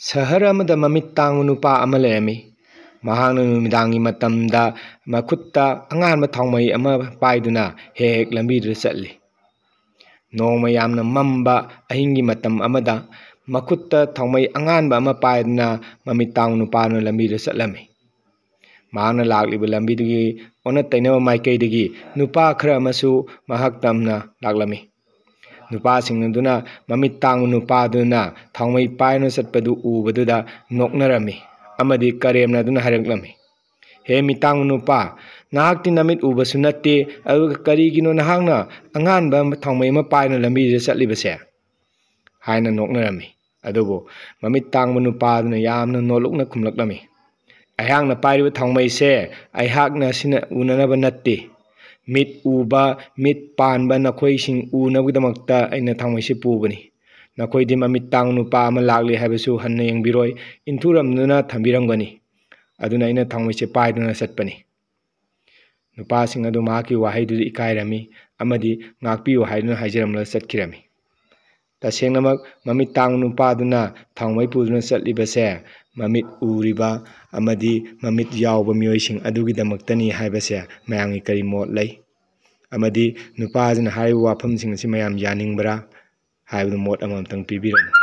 ꯁꯍꯔ ꯑꯃꯗ ꯃꯃꯤꯠ ꯇꯥꯡꯕ ꯅꯨꯄꯥ ꯑꯃ ꯂꯩꯔꯝꯃꯤ꯫ ꯃꯍꯥꯛꯅ ꯅꯨꯃꯤꯗꯥꯡꯒꯤ ꯃꯇꯝꯗ ꯃꯈꯨꯠꯇ ꯑꯉꯥꯟꯕ ꯊꯥꯎꯃꯩ ꯑꯃ ꯄꯥꯏꯗꯨꯅ ꯍꯦꯛ ꯍꯦꯛ ꯂꯝꯕꯤꯗꯨꯗ ꯆꯠꯂꯤ꯫ ꯅꯣꯡꯃ ꯌꯥꯝꯅ ꯃꯝꯕ ꯑꯍꯤꯡꯒꯤ ꯃꯇꯝ ꯑꯃꯗ ꯃꯈꯨꯠꯇ ꯊꯥꯎꯃꯩ ꯑꯉꯥꯟꯕ ꯑꯃ ꯄꯥꯏꯗꯨꯅ ꯃꯃꯤꯠ ꯇꯥꯡꯕ ꯅꯨꯄꯥꯗꯨꯅ ꯂꯝꯕꯤꯗ ꯆꯠꯂꯝꯃꯤ꯫ ꯃꯍꯥꯛꯅ ꯂꯥꯛꯂꯤꯕ ꯂꯝꯕꯤꯗꯨꯒꯤ ꯑꯣꯟꯅ ꯇꯩꯅꯕ ꯃꯥꯏꯀꯩꯗꯒꯤ ꯅꯨꯄꯥ ꯈꯔ ꯑꯃꯁꯨ ꯃꯍꯥꯛ ꯇꯝꯅ ꯂꯥꯛꯂꯝꯃꯤ꯫ ꯅꯨꯄꯥꯁꯤꯡ ꯑꯗꯨꯅ ꯃꯃꯤꯠ ꯇꯥꯡꯕ ꯅꯨꯄꯥꯗꯨꯅ ꯊꯥꯎꯃꯩ ꯄꯥꯏꯗꯨꯅ ꯆꯠꯄꯗꯨ ꯎꯕꯗꯨꯗ ꯅꯣꯛꯅꯔꯝꯃꯤ ꯑꯃꯗꯤ ꯀꯔꯦꯝꯅ ꯑꯗꯨꯅ ꯍꯥꯏꯔꯛꯂꯝꯃꯤ, "ꯍꯦ ꯃꯤꯇꯥꯡꯕ ꯅꯨꯄꯥ, ꯅꯍꯥꯛꯇꯤ ꯅꯃꯤꯠ ꯎꯕꯁꯨ ꯅꯠꯇꯦ, ꯑꯗꯨꯒ ꯀꯔꯤꯒꯤꯅꯣ ꯅꯍꯥꯛꯅ ꯑꯉꯥꯟꯕ ꯊꯥꯎꯃꯩ ꯑꯃ ꯄꯥꯏꯗꯨꯅ ꯂꯝꯕꯤꯗꯨꯗ ꯆꯠꯂꯤꯕꯁꯦ?" ꯍꯥꯏꯅ ꯅꯣꯛꯅꯔꯝꯃꯤ꯫ ꯑꯗꯨꯕꯨ ꯃꯃꯤꯠ ꯇꯥꯡꯕ ꯅꯨꯄꯥꯗꯨꯅ ꯌꯥꯝꯅ ꯅꯣꯠꯂꯨꯛꯅ ꯈꯨꯝꯂꯛꯂꯝꯃꯤ, "ꯑꯩꯍꯥꯛꯅ ꯄꯥꯏꯔꯤꯕ ꯊꯥꯎꯃꯩꯁꯦ ꯑꯩꯍꯥꯛꯅ ꯁꯤꯅ ꯎꯅꯅꯕ ꯅꯠꯇꯦ꯫ ꯃꯤꯠ ꯎꯕ, ꯃꯤꯠ ꯄꯥꯟꯕ ꯅꯈꯣꯏꯁꯤꯡ ꯎꯅꯕꯒꯤꯗꯃꯛꯇ ꯑꯩꯅ ꯊꯥꯎꯃꯩꯁꯤ ꯄꯨꯕꯅꯤ꯫ ꯅꯈꯣꯏꯗꯤ ꯃꯃꯤꯠ ꯇꯥꯡꯕ ꯅꯨꯄꯥ ꯑꯃ ꯂꯥꯛꯂꯤ ꯍꯥꯏꯕꯁꯨ ꯍꯟꯅ ꯌꯦꯡꯕꯤꯔꯣꯏ, ꯏꯟꯊꯨꯔꯝꯗꯨꯅ ꯊꯝꯕꯤꯔꯝꯒꯅꯤ꯫ ꯑꯗꯨꯅ ꯑꯩꯅ ꯊꯥꯎꯃꯩꯁꯦ ꯄꯥꯏꯗꯨꯅ ꯆꯠꯄꯅꯤ." ꯅꯨꯄꯥꯁꯤꯡ ꯑꯗꯨ ꯃꯍꯥꯛꯀꯤ ꯋꯥꯍꯩꯗꯨꯗ ꯏꯀꯥꯏꯔꯝꯃꯤ ꯑꯃꯗꯤ ꯉꯥꯛꯄꯤꯌꯨ ꯍꯥꯏꯗꯨꯅ ꯍꯥꯏꯖꯔꯝꯂꯒ ꯆꯠꯈꯤꯔꯝꯃꯤ꯫ ꯇꯁꯦꯡꯅꯃꯛ ꯃꯃꯤꯠ ꯇꯥꯡꯕ ꯅꯨꯄꯥꯗꯨꯅ ꯊꯥꯎꯃꯩ ꯄꯨꯗꯨꯅ ꯆꯠꯂꯤꯕꯁꯦ ꯃꯃꯤꯠ ꯎꯔꯤꯕ ꯑꯃꯗꯤ ꯃꯃꯤꯠ ꯌꯥꯎꯕ ꯃꯤꯑꯣꯏꯁꯤꯡ ꯑꯗꯨꯒꯤꯗꯃꯛꯇꯅꯤ ꯍꯥꯏꯕꯁꯦ ꯃꯌꯥꯝꯒꯤ ꯀꯔꯤ ꯃꯣꯠ ꯂꯩ? ꯑꯃꯗꯤ ꯅꯨꯄꯥꯁꯤꯅ ꯍꯥꯏꯔꯤꯕ ꯋꯥꯐꯝꯁꯤꯡ ꯑꯁꯤ ꯃꯌꯥꯝ ꯌꯥꯅꯤꯡꯕ꯭ꯔꯥ ꯍꯥꯏꯕꯗꯨ ꯃꯣꯠ ꯑꯃꯃꯝꯇꯪ ꯄꯤꯕꯤꯔꯝꯃꯨ꯫